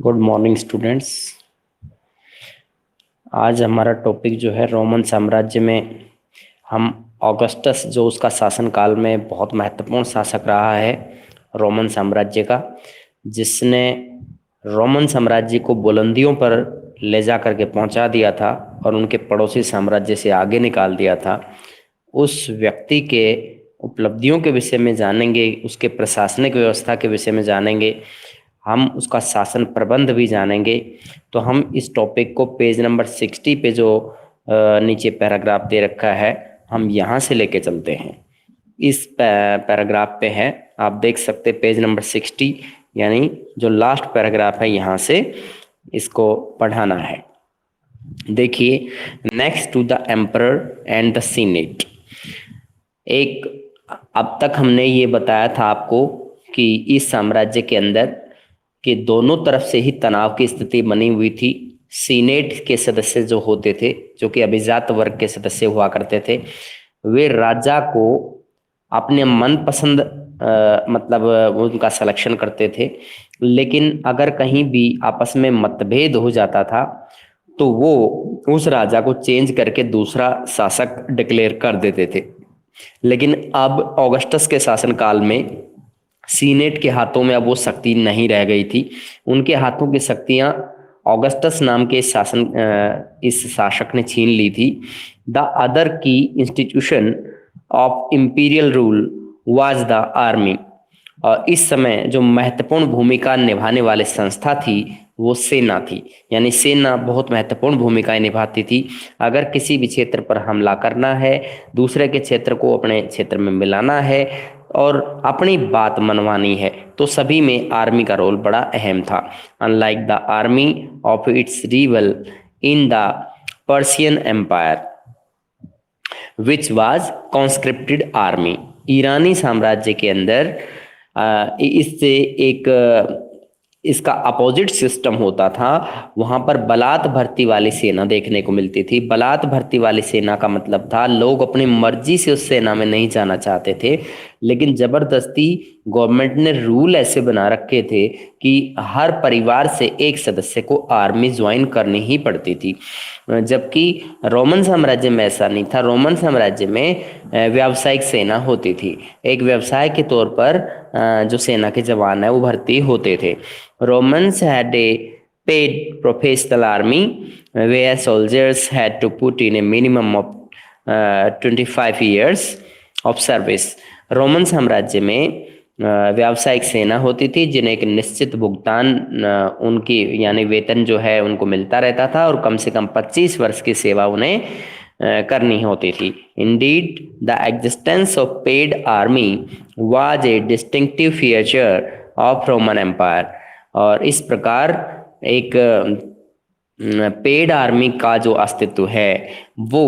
Good morning students. आज हमारा topic जो है रोमन साम्राज्य में हम ऑगस्टस जो उसका शासनकाल में बहुत महत्वपूर्ण शासक रहा है रोमन साम्राज्य का, जिसने रोमन साम्राज्य को बुलंदियों पर ले जा करके पहुंचा दिया था और उनके पड़ोसी साम्राज्य से आगे निकाल दिया था। उस व्यक्ति के उपलब्धियों के विषय में जानेंगे, उसके प्रशासनिक व्यवस्था के विषय में जानेंगे, हम उसका शासन प्रबंध भी जानेंगे। तो हम इस टॉपिक को पेज नंबर 60 पे जो नीचे पैराग्राफ दे रखा है, हम यहाँ से लेके चलते हैं। इस पैराग्राफ पे है, आप देख सकते पेज नंबर 60, यानी जो लास्ट पैराग्राफ है, यहाँ से इसको पढ़ाना है। देखिए, next to the emperor and the senate. अब तक हमने ये बताया था आपको कि इस साम्राज्य के अंदर कि दोनों तरफ से ही तनाव की स्थिति बनी हुई थी। सीनेट के सदस्य जो होते थे, जो कि अभिजात वर्ग के सदस्य हुआ करते थे, वे राजा को अपने मनपसंद मतलब उनका सिलेक्शन करते थे। लेकिन अगर कहीं भी आपस में मतभेद हो जाता था तो वो उस राजा को चेंज करके दूसरा शासक डिक्लेयर कर देते थे। लेकिन अब ऑगस्टस के शासनकाल में सीनेट के हाथों में अब वो शक्ति नहीं रह गई थी। उनके हाथों की शक्तियां ऑगस्टस नाम के इस शासक ने छीन ली थी। द अदर की institution of imperial rule was the army. और इस समय जो महत्वपूर्ण भूमिका निभाने वाले संस्था थी वो सेना थी, यानी सेना बहुत महत्वपूर्ण भूमिकाएं निभाती थी। अगर किसी भी क्षेत्र पर हमला करना है, दूसरे के क्षेत्र को अपने क्षेत्र में मिलाना है और अपनी बात मनवानी है, तो सभी में आर्मी का रोल बड़ा अहम था। Unlike the army of its rival in the Persian empire which was conscripted army. ईरानी साम्राज्य के अंदर इससे इसका अपोजिट सिस्टम होता था। वहां पर बलात भर्ती वाली सेना देखने को मिलती थी। बलात भर्ती वाली सेना का मतलब था लोग अपनी मर्जी से उस सेना में नहीं जाना चाहते थे, लेकिन जबरदस्ती गवर्नमेंट ने रूल ऐसे बना रखे थे कि हर परिवार से एक सदस्य को आर्मी ज्वाइन करनी ही पड़ती थी। जबकि रोमन साम्राज्य में ऐसा नहीं था। रोमन साम्राज्य में व्यावसायिक सेना होती थी। एक व्यवसाय के तौर पर जो सेना के जवान है वो भर्ती होते थे। Romans had a paid professional army where soldiers had to put in a minimum of 25 years of service. Roman साम्राज्य में व्यावसायिक सेना होती थी जिन्हें एक निश्चित भुगतान उनकी यानी वेतन जो है उनको मिलता रहता था और कम से कम 25 वर्ष की सेवा उन्हें करनी होती थी। Indeed, the existence of paid army was a distinctive feature of Roman Empire. और इस प्रकार एक पेड आर्मी का जो अस्तित्व है वो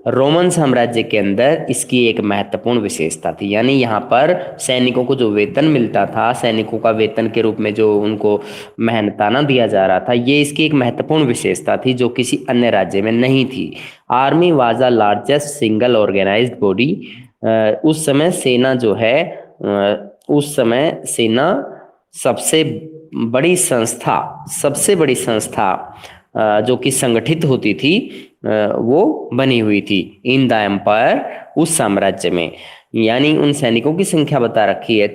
रोमन साम्राज्य के अंदर इसकी एक महत्वपूर्ण विशेषता थी। यानी यहाँ पर सैनिकों को जो वेतन मिलता था, सैनिकों का वेतन के रूप में जो उनको मेहनताना दिया जा रहा था, ये इसकी एक महत्वपूर्ण विशेषता थी जो किसी अन्य राज्य में नहीं थी। Army was the largest single organised body. उस समय सेना जो है सबसे बड़ी संस्था जो कि संगठित होती थी वो बनी हुई थी इन द एम्पायर, उस साम्राज्य में। यानी उन सैनिकों की संख्या बता रखी है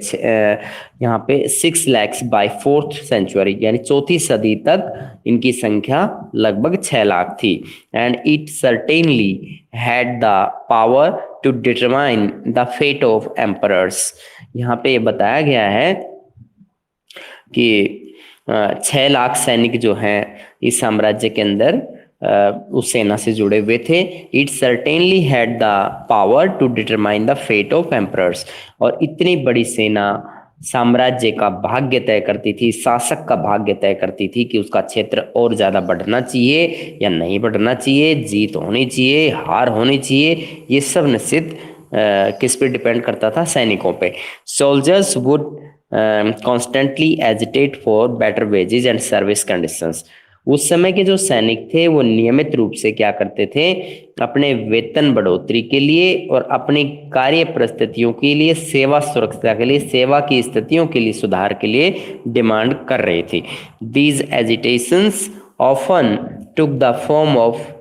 यहाँ पे 6 लाख बाय 4th सेंचुरी, यानी 4वीं सदी तक इनकी संख्या लगभग 6 लाख थी। And it certainly had the power to determine the fate of emperors. यहाँ पे ये बताया गया है कि 6 लाख सैनिक जो हैं इस साम्राज्य के अंदर उस सेना से जुड़े हुए थे। It certainly had the power to determine the fate of emperors. और इतनी बड़ी सेना साम्राज्य का भाग्य तय करती थी, शासक का भाग्य तय करती थी कि उसका क्षेत्र और ज्यादा बढ़ना चाहिए या नहीं बढ़ना चाहिए, जीत होनी चाहिए, हार होनी चाहिए। ये सब निश्चित किस पे डिपेंड करता था? सैनिकों पे। Soldiers would constantly agitate for better wages and service conditions. उस समय के जो सैनिक थे वो नियमित रूप से क्या करते थे, अपने वेतन बढ़ोतरी के लिए और अपनी कार्य परिस्थितियों के लिए, सेवा सुरक्षा के लिए, सेवा की स्थितियों के लिए सुधार के लिए डिमांड कर रहे थे। These agitations often took the form of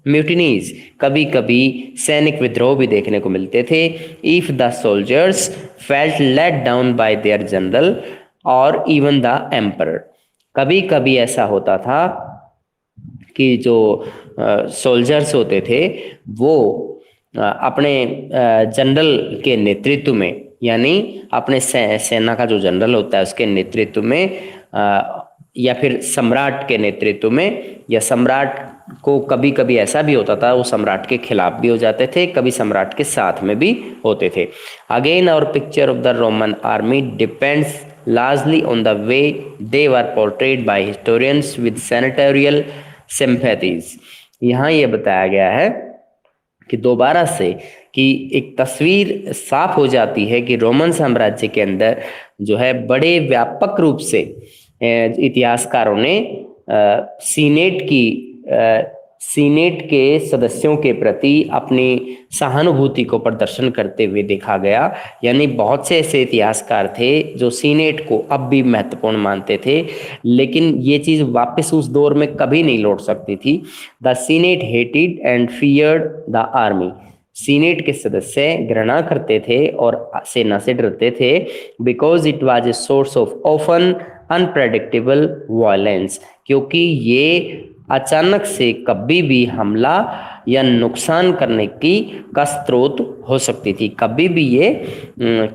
mutinies, कभी कभी सैनिक विद्रोह भी देखने को मिलते थे। If the soldiers felt let down by their general और इवन द एम्परर, कभी कभी ऐसा होता था कि जो सोल्जर्स होते थे वो अपने जनरल के नेतृत्व में, यानी अपने सेना का जो जनरल होता है उसके नेतृत्व में या फिर सम्राट के नेतृत्व में, या सम्राट को कभी कभी ऐसा भी होता था वो सम्राट के खिलाफ भी हो जाते थे, कभी सम्राट के साथ में भी होते थे। Again our picture of the Roman army depends largely on the way they were portrayed by historians with senatorial sympathies। यहाँ ये बताया गया है कि दोबारा से कि एक तस्वीर साफ हो जाती है कि रोमन साम्राज्य के अंदर जो है बड़े व्यापक रूप से इतिहासकारों ने सीनेट के सदस्यों के प्रति अपनी सहानुभूति को प्रदर्शन करते हुए देखा गया। यानी बहुत से ऐसे इतिहासकार थे जो सीनेट को अब भी महत्वपूर्ण मानते थे, लेकिन ये चीज वापस उस दौर में कभी नहीं लौट सकती थी। The senate hated and feared the army, senate के सदस्य घृणा करते थे और सेना से डरते थे, because it was a source of often unpredictable violence, क्योंकि ये अचानक से कभी भी हमला या नुकसान करने का स्रोत हो सकती थी, कभी भी ये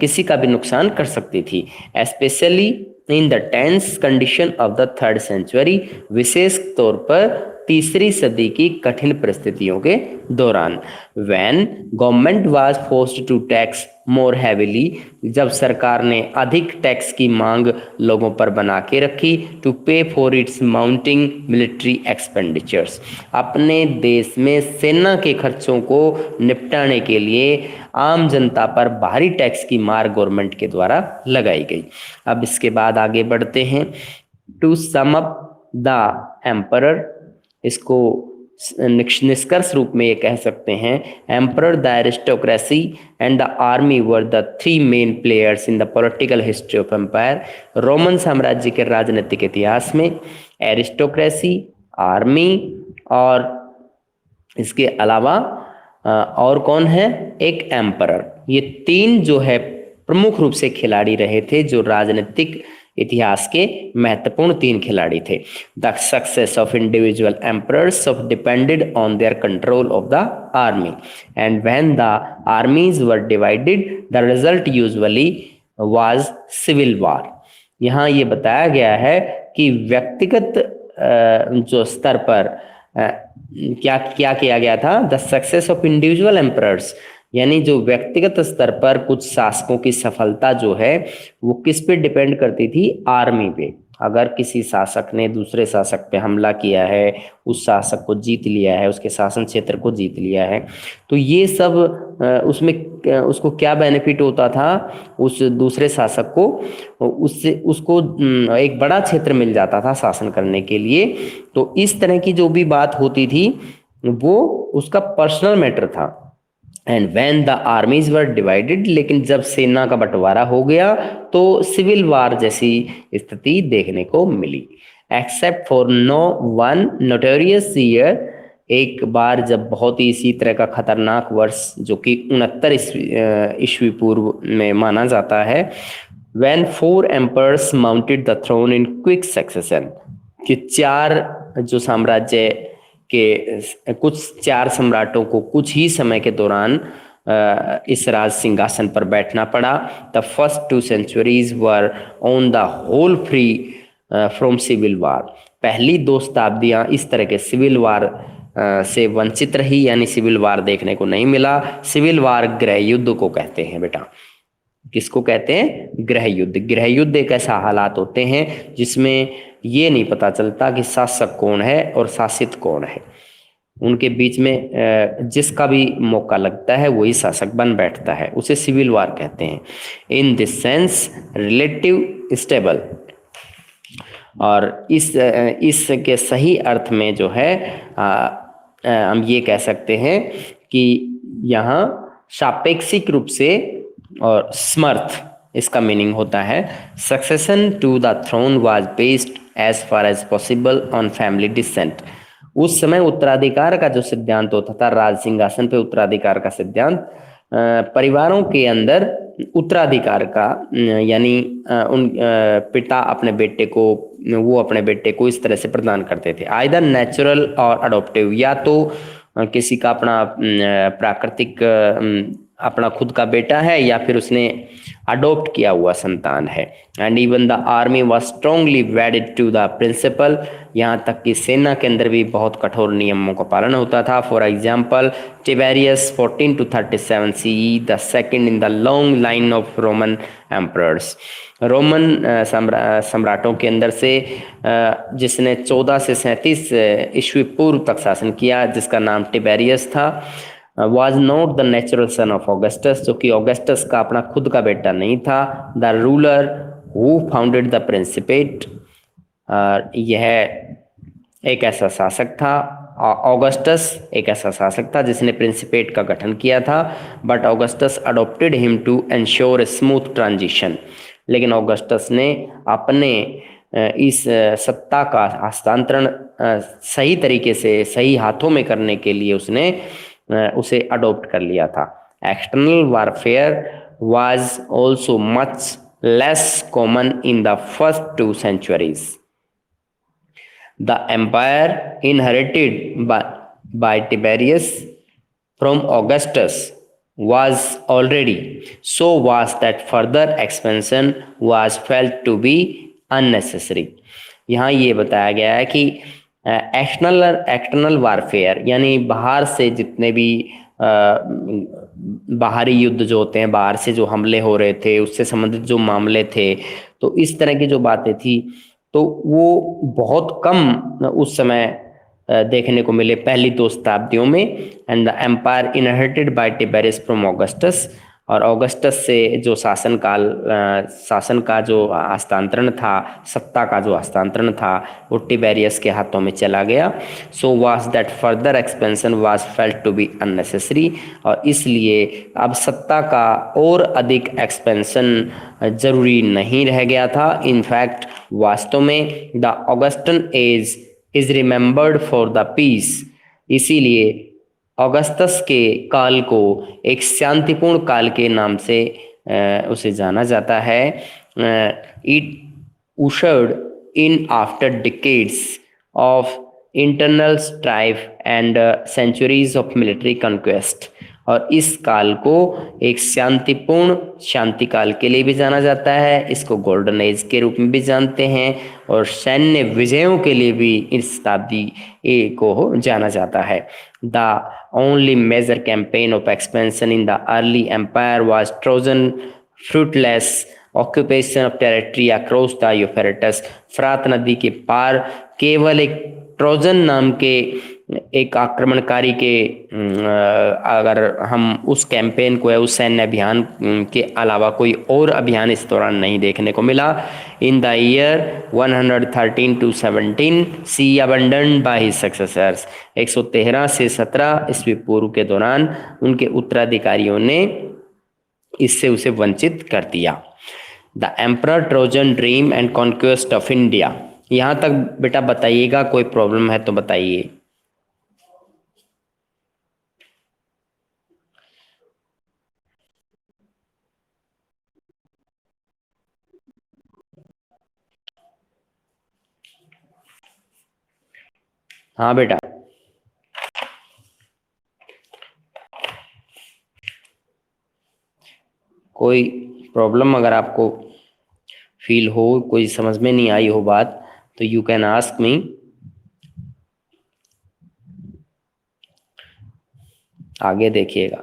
किसी का भी नुकसान कर सकती थी। Specially in the tense condition of the 3rd century, विशेष तौर पर तीसरी सदी की कठिन परिस्थितियों के दौरान। When government was forced to tax more heavily, जब सरकार ने अधिक टैक्स की मांग लोगों पर बना के रखी, टू पे for its mounting military expenditures, अपने देश में सेना के खर्चों को निपटाने के लिए आम जनता पर भारी टैक्स की मार गवर्नमेंट के द्वारा लगाई गई। अब इसके बाद आगे बढ़ते हैं। To sum up the emperor, इसको निष्कर्ष रूप में ये कह सकते हैं, emperor, the aristocracy and the army were the 3 main players in the political history of empire. Roman साम्राज्य के राजनीतिक इतिहास में एरिस्टोक्रेसी, आर्मी और इसके अलावा और कौन है, एक एम्परर, ये 3 जो है प्रमुख रूप से खिलाड़ी रहे थे जो राजनीतिक इतिहास के महत्वपूर्ण 3 खिलाड़ी थे। The success of individual emperors of depended on their control of the army, and when the armies were divided the result usually was civil war. यहाँ ये बताया गया है कि व्यक्तिगत जो स्तर पर क्या किया गया था, the success of individual emperors, यानी जो व्यक्तिगत स्तर पर कुछ शासकों की सफलता जो है वो किस पे डिपेंड करती थी, आर्मी पे। अगर किसी शासक ने दूसरे शासक पे हमला किया है, उस शासक को जीत लिया है, उसके शासन क्षेत्र को जीत लिया है, तो ये सब उसमें उसको क्या बेनिफिट होता था, उस दूसरे शासक को उसको एक बड़ा क्षेत्र मिल जाता था शासन करने के लिए। तो इस तरह की जो भी बात होती थी वो उसका पर्सनल मैटर था। And when the armies were divided, लेकिन जब सेना का बंटवारा हो गया तो सिविल वार जैसी स्थिति देखने को मिली। Except for no one notorious year, एक बार जब बहुत ही इसी तरह का खतरनाक वर्ष जो कि 69 ईस्वी पूर्व में माना जाता है, when 4 emperors mounted the throne in quick succession, कि 4 जो साम्राज्य के कुछ 4 सम्राटों को कुछ ही समय के दौरान इस राज सिंहासन पर बैठना पड़ा। The first 2 centuries were on the whole free from civil war, पहली 2 शताब्दियां इस तरह के सिविल वार से वंचित रही, यानी सिविल वार देखने को नहीं मिला। सिविल वार गृह युद्ध को कहते हैं बेटा, किसको कहते हैं, गृह युद्ध। गृह युद्ध एक ऐसा हालात होते हैं जिसमें ये नहीं पता चलता कि शासक कौन है और शासित कौन है, उनके बीच में जिसका भी मौका लगता है वही शासक बन बैठता है, उसे सिविल वार कहते हैं। In this sense relative stable और इसके सही अर्थ में जो है हम ये कह सकते हैं कि यहाँ सापेक्षिक रूप से और समर्थ इसका मीनिंग होता है। Succession to the throne was based as far as possible on family descent. उस समय उत्तराधिकार का जो सिद्धांत होता था, राज सिंहासन पे उत्तराधिकार का सिद्धांत, परिवारों के अंदर उत्तराधिकार का यानी उन पिता अपने बेटे को, वो अपने बेटे को इस तरह से प्रदान करते थे, आइदर नेचुरल और अडॉप्टिव, या तो किसी का अपना प्राकृतिक अपना खुद का बेटा है या फिर उसने अडॉप्ट किया हुआ संतान है। And even the army was strongly wedded to the principle, यहाँ तक कि सेना के अंदर भी बहुत कठोर नियमों का पालन होता था। For example Tiberius 14 to 37 CE, the second in the long line of Roman emperors. Roman सम्राटों के अंदर से जिसने 14 से 37 ईस्वी पूर्व तक शासन किया, जिसका नाम टिबेरियस था, was not the natural son of Augustus, जो कि ऑगस्टस का अपना खुद का बेटा नहीं था। The ruler who founded the principate, यह एक ऐसा शासक था, ऑगस्टस एक ऐसा शासक था जिसने प्रिंसिपेट का गठन किया था। But Augustus adopted him to ensure smooth transition, लेकिन ऑगस्टस ने अपने इस सत्ता का हस्तांतरण सही तरीके से सही हाथों में करने के लिए उसने उसे अडॉप्ट कर लिया था। External warfare was also much less common in the first 2 centuries. The empire inherited by Tiberius from Augustus was already so vast that further expansion was felt to be unnecessary. यहाँ ये बताया गया है कि external warfare यानी बाहर से जितने भी बाहरी युद्ध जो होते हैं, बाहर से जो हमले हो रहे थे, उससे संबंधित जो मामले थे, तो इस तरह की जो बातें थी तो वो बहुत कम उस समय देखने को मिले पहली 2 शताब्दियों में। And the empire inherited by Tiberius from Augustus, और ऑगस्टस से जो शासन का जो हस्तांतरण था, सत्ता का जो हस्तांतरण था, वो टिबेरियस के हाथों में चला गया। So was that further expansion was felt to be unnecessary, और इसलिए अब सत्ता का और अधिक एक्सपेंशन जरूरी नहीं रह गया था। इनफैक्ट वास्तव में the Augustan age is remembered for the peace, इसीलिए ऑगस्टस के काल को एक शांतिपूर्ण काल के नाम से उसे जाना जाता है। It ushered in after decades of internal strife and centuries of military conquest, और इस काल को एक शांतिपूर्ण शांति काल के लिए भी जाना जाता है, इसको गोल्डन एज के रूप में भी जानते हैं, और सैन्य विजयों के लिए भी इस शताब्दी को जाना जाता है। The only major campaign of expansion in the early empire was Trajan fruitless occupation of territory across the Euphrates. फरात नदी के पार केवल एक ट्रोजन नाम के एक आक्रमणकारी के अगर हम उस कैंपेन को या उस सैन्य अभियान के अलावा कोई और अभियान इस दौरान नहीं देखने को मिला। In the year 113 to 17 C abandon by his successors, 113 से 17 ईस्वी पूर्व के दौरान उनके उत्तराधिकारियों ने इससे उसे वंचित कर दिया। The emperor Trajan dream and conquest of India, यहाँ तक बेटा बताइएगा, कोई प्रॉब्लम है तो बताइए। हाँ बेटा, कोई प्रॉब्लम अगर आपको फील हो, कोई समझ में नहीं आई हो बात, तो यू कैन आस्क मी। आगे देखिएगा।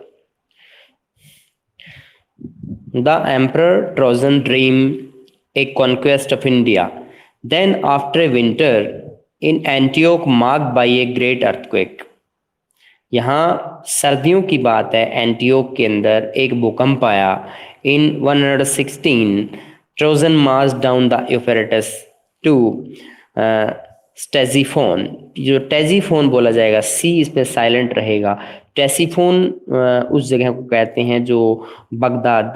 The emperor Trajan dream a conquest of India, then after a winter in Antioch marked by a great earthquake. यहाँ सर्दियों की बात है, एंटियोक के अंदर एक भूकंप आया। In 116 Trajan marched down the Euphrates, to Ctesiphon, जो टेजीफोन बोला जाएगा, सी इस पे साइलेंट रहेगा। टेसीफोन उस जगह को कहते हैं जो बगदाद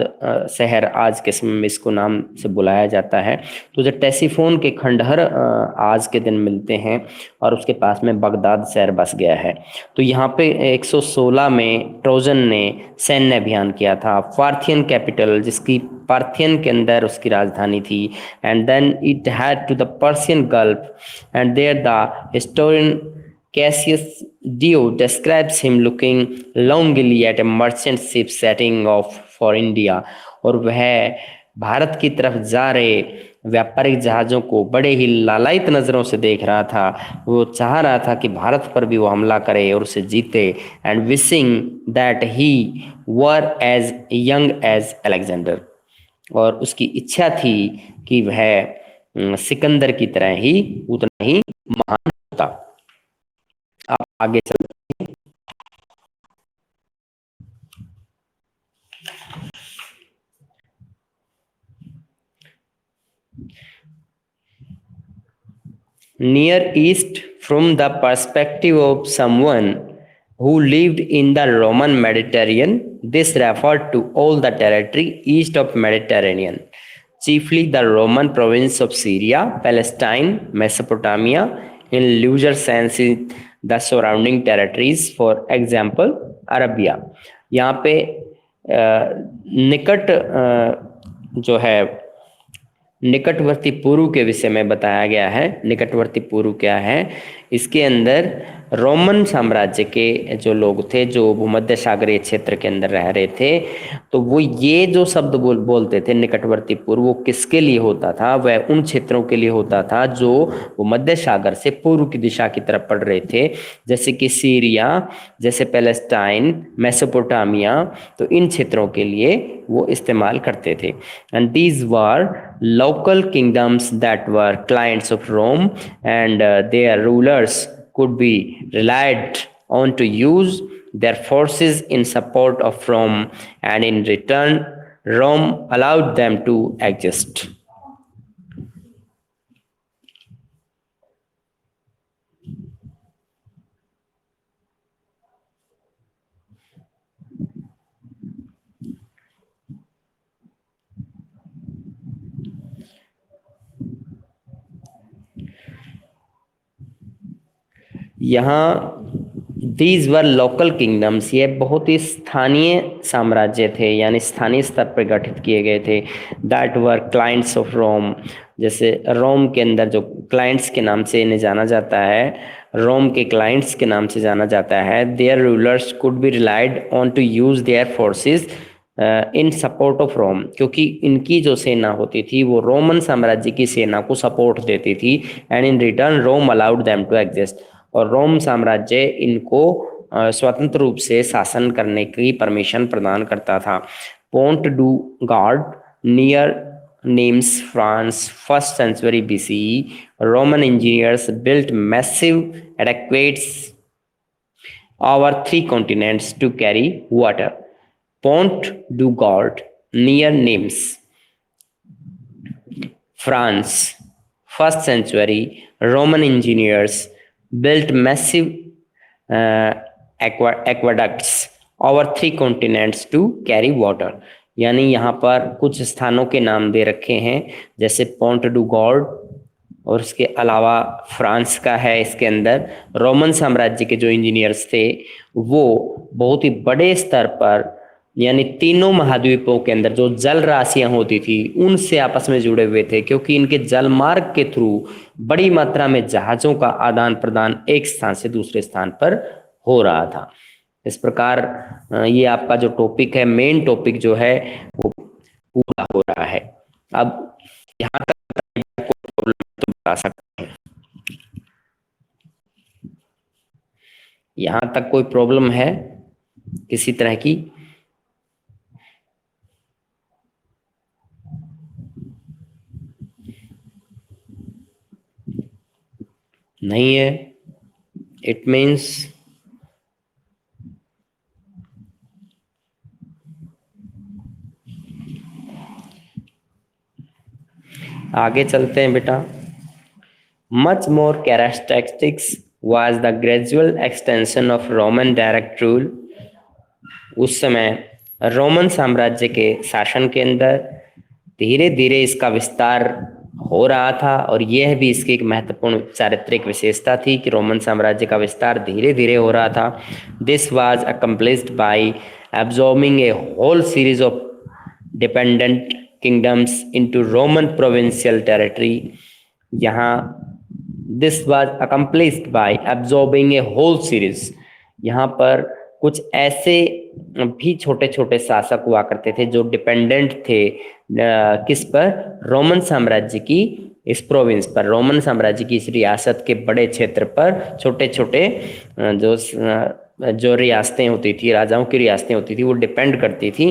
शहर आज के समय में इसको नाम से बुलाया जाता है। तो जो टेसीफोन के खंडहर आज के दिन मिलते हैं और उसके पास में बगदाद शहर बस गया है। तो यहाँ पे 116 में ट्रोजन ने सैन्य अभियान किया था। पार्थियन कैपिटल, जिसकी पार्थियन के अंदर उसकी राजधानी थी, and then it had to the Persian Gulf and there the historian Cassius Dio describes him looking longingly at a merchant ship setting off for India। और वह भारत की तरफ जा रहे व्यापारिक जहाज़ों को बड़े ही लालायित नज़रों से देख रहा था। वो चाह रहा था कि भारत पर भी वो हमला करे और उसे जीते। And wishing that he were as young as Alexander, और उसकी इच्छा थी कि वह सिकंदर की तरह ही उतना ही महान होता। आप आगे चल। Near East, from the perspective of someone who lived in the Roman Mediterranean, this referred to all the territory east of Mediterranean, chiefly the Roman province of Syria, Palestine, Mesopotamia, in looser sense the surrounding territories, for example, Arabia। यहाँ पे निकट जो है निकटवर्ती पूर्व के विषय में बताया गया है। निकटवर्ती पूर्व क्या है? इसके अंदर रोमन साम्राज्य के जो लोग थे, जो भूमध्य सागरीय क्षेत्र के अंदर रह रहे थे, तो वो ये जो शब्द बोलते थे निकटवर्ती पूर्व, वो किसके लिए होता था? वह उन क्षेत्रों के लिए होता था जो भूमध्य सागर से पूर्व की दिशा की तरफ पड़ रहे थे, जैसे कि सीरिया, जैसे पैलेस्टाइन, मेसोपोटामिया। तो इन क्षेत्रों के लिए वो इस्तेमाल करते थे। And these were local kingdoms that were clients of Rome, and their rulers could be relied on to use their forces in support of Rome, and in return Rome allowed them to exist। यहाँ these were local kingdoms, ये बहुत ही स्थानीय साम्राज्य थे, यानी स्थानीय स्तर पर गठित किए गए थे। That were clients of Rome, जैसे रोम के अंदर जो क्लाइंट्स के नाम से इन्हें जाना जाता है, रोम के क्लाइंट्स के नाम से जाना जाता है। Their rulers could be relied on to use their forces in support of Rome, क्योंकि इनकी जो सेना होती थी वो रोमन साम्राज्य की सेना को सपोर्ट देती थी। And in return Rome allowed them to exist, और रोम साम्राज्य इनको स्वतंत्र रूप से शासन करने की परमिशन प्रदान करता था। Pont du Gard near Nimes, France, 1st century BCE, Roman engineers built massive aqueducts over 3 continents to carry water. Pont du Gard near Nimes, France, 1st century, Roman engineers built massive aqueducts over 3 continents to carry water। यानी यहाँ पर कुछ स्थानों के नाम दे रखे हैं, जैसे पोंट डू गॉर्ड, और इसके अलावा फ्रांस का है। इसके अंदर रोमन साम्राज्य के जो इंजीनियर्स थे वो बहुत ही बड़े स्तर पर, यानी तीनों महाद्वीपों के अंदर जो जल राशियां होती थी उनसे आपस में जुड़े हुए थे, क्योंकि इनके जल मार्ग के थ्रू बड़ी मात्रा में जहाज़ों का आदान प्रदान एक स्थान से दूसरे स्थान पर हो रहा था। इस प्रकार ये आपका जो टॉपिक है, मेन टॉपिक जो है वो पूरा हो रहा है। अब यहाँ तक कोई प्रॉब्लम तो बता सकते हैं? यहाँ तक कोई प्रॉब्लम है किसी तरह की? नहीं है? इट मीन्स आगे चलते हैं बेटा। Much more characteristics was the gradual extension of Roman direct rule. उस समय रोमन साम्राज्य के शासन के अंदर धीरे धीरे इसका विस्तार हो रहा था, और यह भी इसकी एक महत्वपूर्ण चारित्रिक विशेषता थी कि रोमन साम्राज्य का विस्तार धीरे धीरे हो रहा था. This was accomplished by absorbing a whole series of dependent kingdoms into Roman provincial territory. यहाँ this was accomplished by absorbing a whole series. यहाँ पर कुछ ऐसे भी छोटे छोटे शासक हुआ करते थे जो डिपेंडेंट थे किस पर, रोमन साम्राज्य की इस प्रोविंस पर, रोमन साम्राज्य की इस रियासत के बड़े क्षेत्र पर छोटे छोटे जो रियासतें होती थी, राजाओं की रियासतें होती थी, वो डिपेंड करती थी,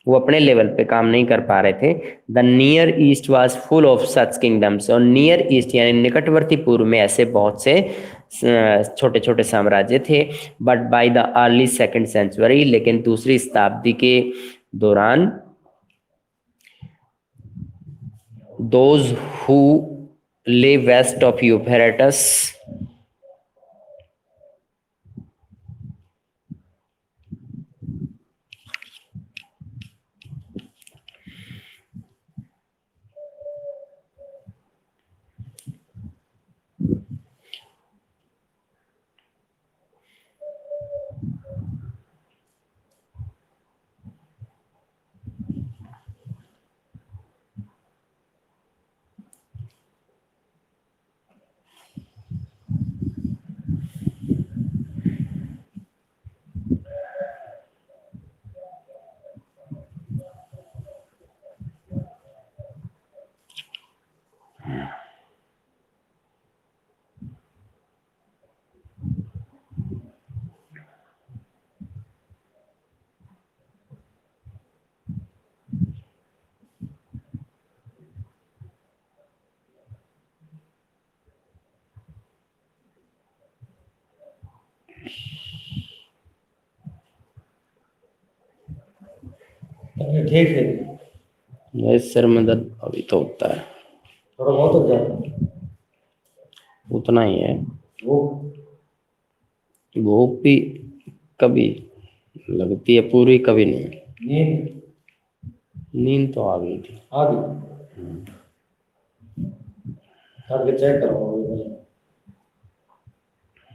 वो अपने लेवल पे काम नहीं कर पा रहे थे. The near east was full of such kingdoms. और नियर ईस्ट यानी निकटवर्ती पूर्व में ऐसे बहुत से छोटे छोटे साम्राज्य थे. But by the early second century, लेकिन दूसरी शताब्दी के दौरान those who live west of Euphrates ठीक है. मेरे सिर में दर्द अभी तो होता है, थोड़ा बहुत हो जाता, उतना ही है. भूख भी कभी लगती है पूरी, कभी नहीं. नींद तो आ गई थी. आ गई. करके चेक करो,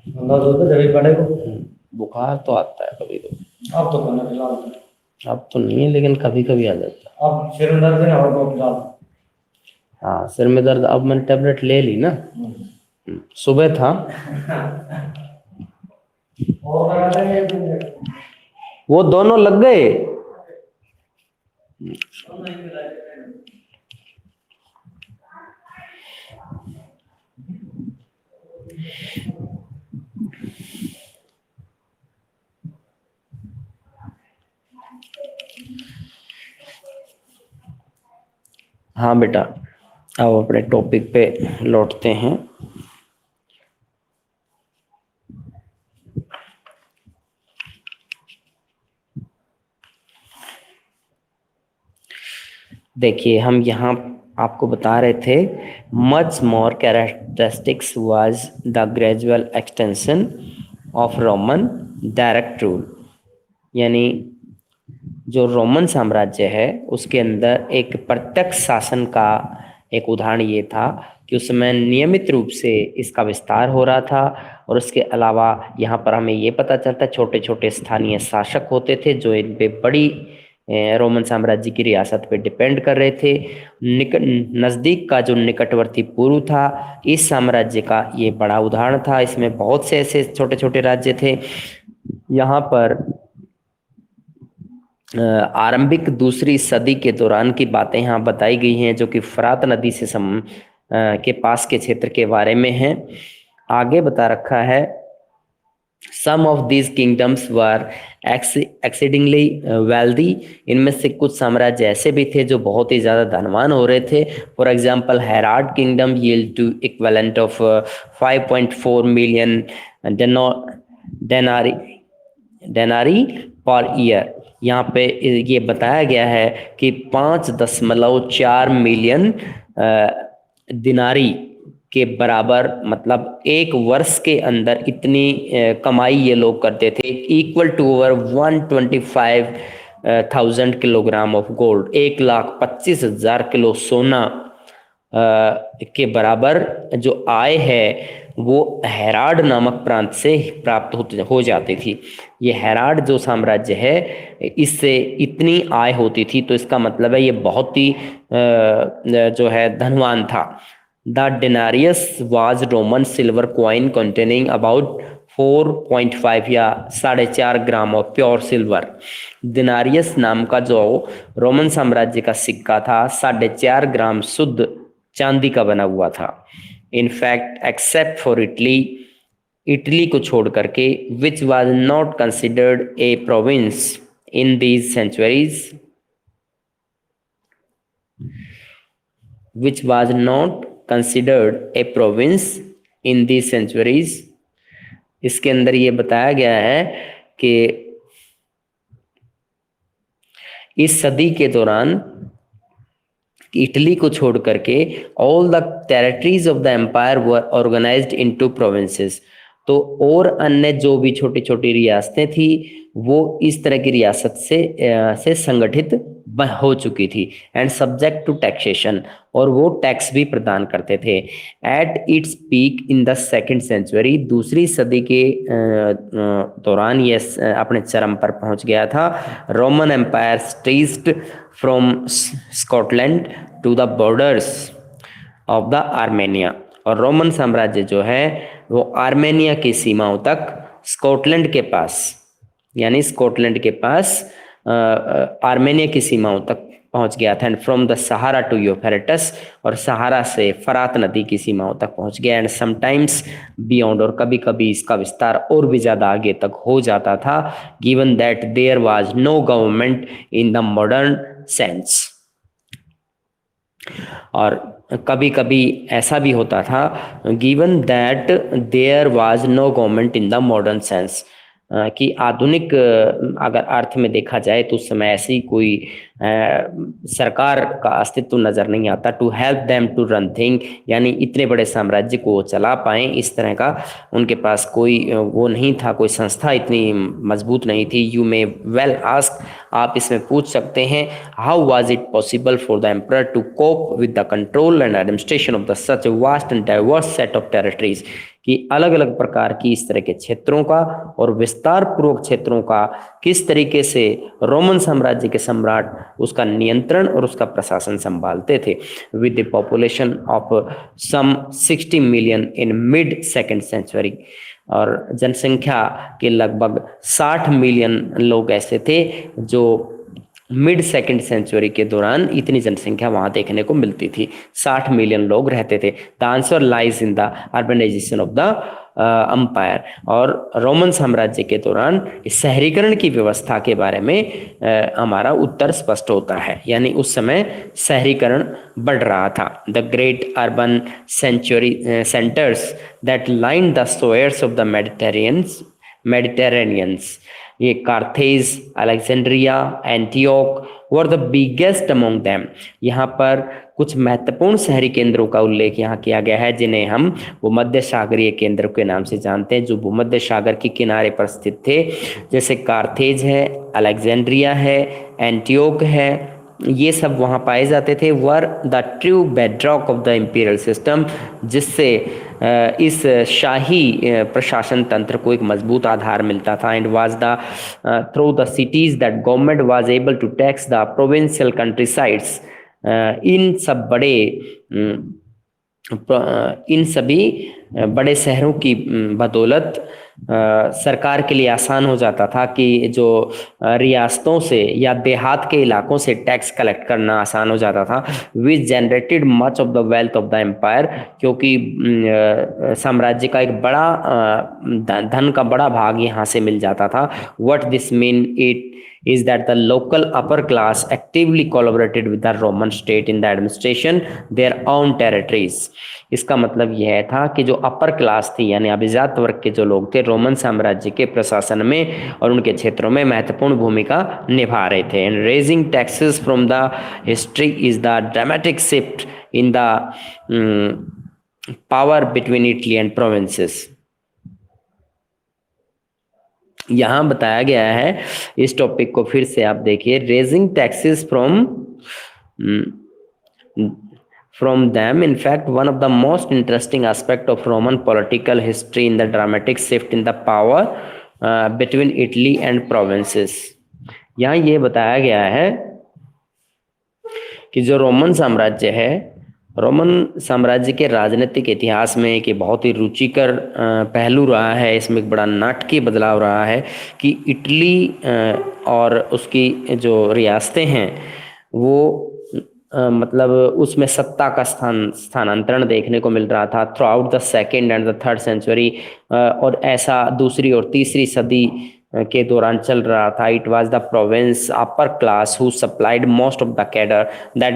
अंदाज होता है जब पड़े को. बुखार तो आता है कभी तो. अब तो खाना फिलहाल अब तो नहीं है, लेकिन कभी कभी आ जाता है. अब सिर में दर्द है और को फिलहाल. हाँ, सिर में दर्द. अब मैंने टेबलेट ले ली ना, सुबह था. वो दोनों लग गए. हाँ बेटा, अब अपने टॉपिक पे लौटते हैं. देखिए, हम यहाँ आपको बता रहे थे much more characteristics was the gradual extension of Roman direct rule. यानी जो रोमन साम्राज्य है उसके अंदर एक प्रत्यक्ष शासन का एक उदाहरण ये था कि उसमें नियमित रूप से इसका विस्तार हो रहा था. और उसके अलावा यहाँ पर हमें ये पता चलता है छोटे छोटे स्थानीय शासक होते थे जो इन पे बड़ी रोमन साम्राज्य की रियासत पे डिपेंड कर रहे थे. नज़दीक का जो निकटवर्ती पूर्व था, इस साम्राज्य का ये बड़ा उदाहरण था. इसमें बहुत से ऐसे छोटे छोटे राज्य थे. यहाँ पर आरंभिक दूसरी सदी के दौरान की बातें यहाँ बताई गई हैं जो कि फरात नदी से के पास के क्षेत्र के बारे में है. आगे बता रखा है some of these kingdoms were exceedingly wealthy. इनमें से कुछ साम्राज्य ऐसे भी थे जो बहुत ही ज़्यादा धनवान हो रहे थे. For example Herod kingdom yield to equivalent of 5.4 million denarii per year. यहाँ पे ये बताया गया है कि 5.4 मिलियन दिनारी के बराबर, मतलब एक वर्ष के अंदर इतनी कमाई ये लोग करते थे, equal to over 125,000 kilogram of gold, 1,25,000 kilo सोना के बराबर जो आय है वो हेराड नामक प्रांत से प्राप्त हो जाती थी। ये हेराड जो साम्राज्य है, इससे इतनी आय होती थी, तो इसका मतलब है ये बहुत ही जो है धनवान था। The denarius was Roman silver coin containing about 4.5 या 4.5 gram of pure silver. Denarius नाम का जो रोमन साम्राज्य का सिक्का था 4.5 ग्राम शुद्ध चांदी का बना हुआ था। In fact except for Italy, Italy को छोड़ करके, which was not considered a province in these centuries, which was not considered a province in these centuries। इसके अंदर ये बताया गया है कि इस सदी के दौरान इटली को छोड़ करके all the territories of the empire were organised into provinces. तो और अन्य जो भी छोटी छोटी रियासतें थी वो इस तरह की रियासत से संगठित हो चुकी थी। एंड सब्जेक्ट टू टैक्सेशन, और वो टैक्स भी प्रदान करते थे। At its peak in the second century, दूसरी सदी के दौरान ये अपने चरम पर पहुंच गया था। Roman empire stretched from Scotland to the borders of the Armenia, और रोमन साम्राज्य जो है वो आर्मेनिया की सीमाओं तक, स्कॉटलैंड के पास, यानी स्कॉटलैंड के पास आर्मेनिया की सीमाओं तक पहुंच गया था। And from the Sahara to Euphrates, और सहारा से फरात नदी की सीमाओं तक पहुंच गया। एंड समटाइम्स बियॉन्ड, और कभी कभी इसका विस्तार और भी ज्यादा आगे तक हो जाता था। Given that there was no government in the modern sense, और कभी कभी ऐसा भी होता था, given that there was no government in the modern sense, कि आधुनिक अगर अर्थ में देखा जाए तो उस समय ऐसी कोई सरकार का अस्तित्व नजर नहीं आता। To help them to run thing, यानी इतने बड़े साम्राज्य को चला पाए इस तरह का उनके पास कोई वो नहीं था, कोई संस्था इतनी मजबूत नहीं थी। यू मे वेल आस्क, आप इसमें पूछ सकते हैं, how was it possible for the emperor to cope with the control and administration of the such vast and diverse set of territories, कि अलग अलग प्रकार की इस तरह के क्षेत्रों का और विस्तार पूर्वक क्षेत्रों का किस तरीके से रोमन साम्राज्य के सम्राट उसका नियंत्रण और उसका प्रशासन संभालते थे। With the population of some 60 million in mid second century, और जनसंख्या के लगभग 60 मिलियन लोग ऐसे थे जो मिड सेकेंड सेंचुरी के दौरान इतनी जनसंख्या वहां देखने को मिलती थी। 60 मिलियन लोग रहते थे। The answer lies in the urbanisation of the empire, और रोमन साम्राज्य के दौरान इस शहरीकरण की व्यवस्था के बारे में हमारा उत्तर स्पष्ट होता है, यानी उस समय शहरीकरण बढ़ रहा था। The great urban centres that line the shores of the Mediterraneans, ये Carthage, Alexandria, Antioch were the biggest among them. यहाँ पर कुछ महत्वपूर्ण शहरी केंद्रों का उल्लेख यहाँ किया गया है जिन्हें हम भूमध्य सागरीय केंद्र के नाम से जानते हैं, जो भूमध्य सागर के किनारे पर स्थित थे। जैसे कार्थेज है, अलेक्जेंड्रिया है, एंटियोक है, ये सब वहाँ पाए जाते थे। Were the true bedrock of the imperial system, जिससे इस शाही प्रशासन तंत्र को एक मजबूत आधार मिलता था। And was the through the cities that government was able to tax the provincial countrysides. इन सभी बड़े शहरों की बदौलत सरकार के लिए आसान हो जाता था कि जो रियासतों से या देहात के इलाकों से टैक्स कलेक्ट करना आसान हो जाता था। Which generated much of the wealth of the empire, क्योंकि साम्राज्य का एक बड़ा धन का बड़ा भाग यहाँ से मिल जाता था। What this mean it is that the local upper class actively collaborated with the Roman state in the administration their own territories। इसका मतलब यह था कि जो अपर क्लास थी, यानी अभिजात वर्ग के जो लोग थे, रोमन साम्राज्य के प्रशासन में और उनके क्षेत्रों में महत्वपूर्ण भूमिका निभा रहे थे। And raising taxes from the history is the dramatic shift in the power between Italy and provinces. यहां बताया गया है, इस टॉपिक को फिर से आप देखिए, raising taxes from them. In fact, one of the most interesting aspect of Roman political history in the dramatic shift in the power between Italy and provinces. यहाँ ये बताया गया है कि जो रोमन साम्राज्य है, रोमन साम्राज्य के राजनीतिक इतिहास में एक बहुत ही रुचिकर पहलू रहा है, इसमें एक बड़ा नाटकीय बदलाव रहा है कि इटली और उसकी जो रियासतें हैं वो मतलब उसमें सत्ता का स्थानांतरण देखने को मिल रहा था throughout the second and the third century, और ऐसा दूसरी और तीसरी सदी के दौरान चल रहा था। It was the province upper class who supplied most of the cadre that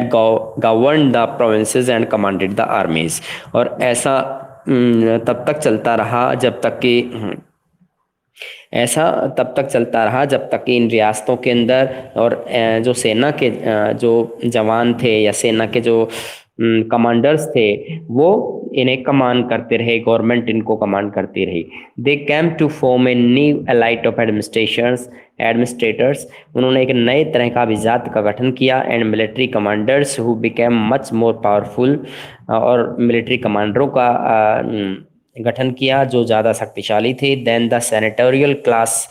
govern the provinces and commanded the armies. और ऐसा तब तक चलता रहा जब तक कि ऐसा तब तक चलता रहा जब तक कि इन रियासतों के अंदर और जो सेना के जो जवान थे या सेना के जो कमांडर्स थे वो इन्हें कमांड करते रहे, गवर्नमेंट इनको कमांड करती रही। They came to form a new elite of administrators. उन्होंने एक नए तरह का अभिजात का गठन किया and military commanders who became much more powerful. और मिलिट्री कमांडरों का गठन किया जो ज़्यादा शक्तिशाली थे देन द सेनेटोरियल क्लास।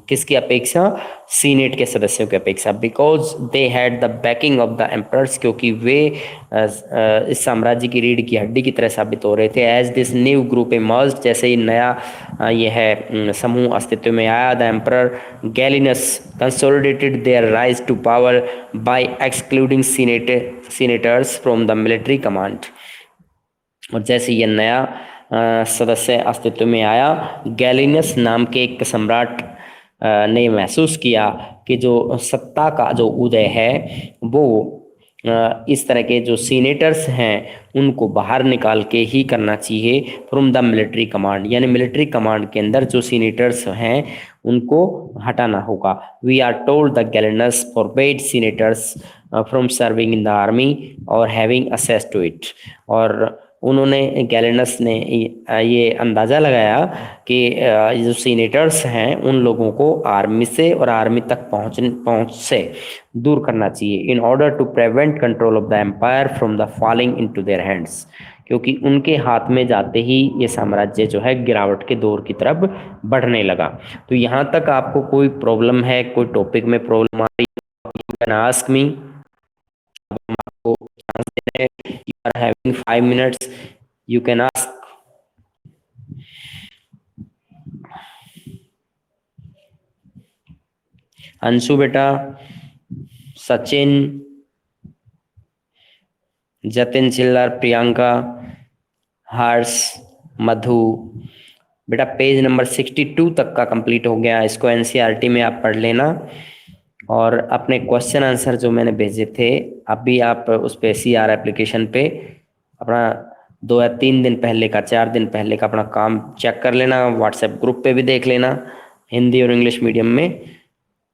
किसकी अपेक्षा? सीनेट के सदस्यों की अपेक्षा। Because they had the banking of the emperors, क्योंकि वे इस साम्राज्य की रीढ़ की हड्डी की तरह साबित हो रहे थे। As this new group emerged, जैसे ही नया यह समूह अस्तित्व में आया, the emperor Gallienus consolidated their rise to power by excluding senators from the military command. और जैसे ये नया सदस्य अस्तित्व में आया, गैलिनस नाम के एक सम्राट ने महसूस किया कि जो सत्ता का जो उदय है वो इस तरह के जो सीनेटर्स हैं उनको बाहर निकाल के ही करना चाहिए फ्रॉम द मिलिट्री कमांड। यानी मिलिट्री कमांड के अंदर जो सीनेटर्स हैं उनको हटाना होगा। We are told the Gallienus forbade senators from serving in the army और हैविंग असेस टू इट। और उन्होंने गैलिनस ने ये अंदाज़ा लगाया कि जो सीनेटर्स हैं उन लोगों को आर्मी से और आर्मी तक पहुंच से दूर करना चाहिए in order to prevent control of the empire from the falling into their hands, क्योंकि उनके हाथ में जाते ही ये साम्राज्य जो है गिरावट के दौर की तरफ बढ़ने लगा। तो यहाँ तक आपको कोई प्रॉब्लम है, कोई टॉपिक में प्रॉब्लम आ रही है, यू कैन आस्क मी। आपको चांस दे रहे हैं, you are having 5 minutes, you can ask. Anshu बेटा, सचिन, जतिन चिल्लर, प्रियंका, हर्ष, मधु। बेटा पेज नंबर 62 तक का कंप्लीट हो गया, इसको एनसीईआरटी में आप पढ़ लेना। और अपने क्वेश्चन आंसर जो मैंने भेजे थे अभी आप उस पे सीआर एप्लीकेशन पे अपना 2 या 3 दिन पहले का, 4 दिन पहले का अपना काम चेक कर लेना। व्हाट्सएप ग्रुप पे भी देख लेना, हिंदी और इंग्लिश मीडियम में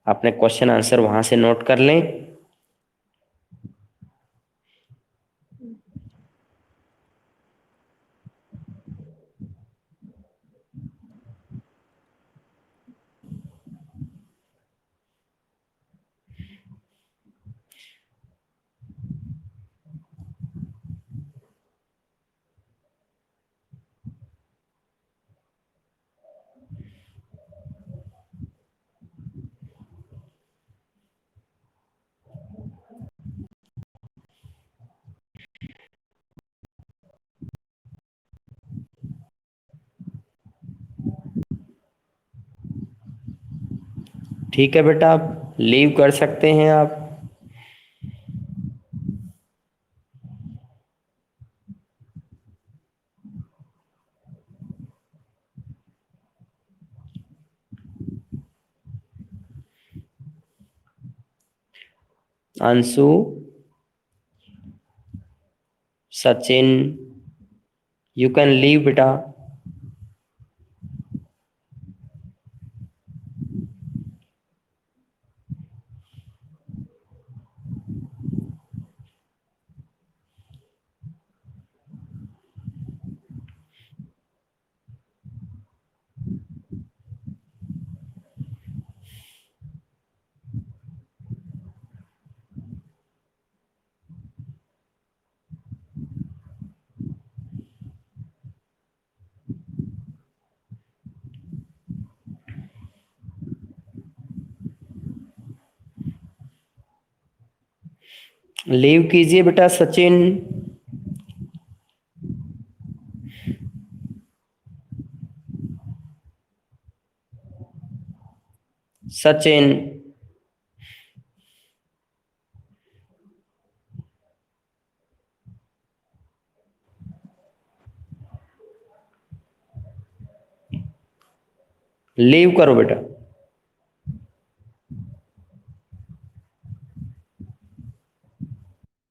अपने क्वेश्चन आंसर वहां से नोट कर लें। ठीक है बेटा, आप लीव कर सकते हैं आप। Anshu, Sachin, you can leave बेटा। लीव कीजिए बेटा सचिन। सचिन लीव करो बेटा।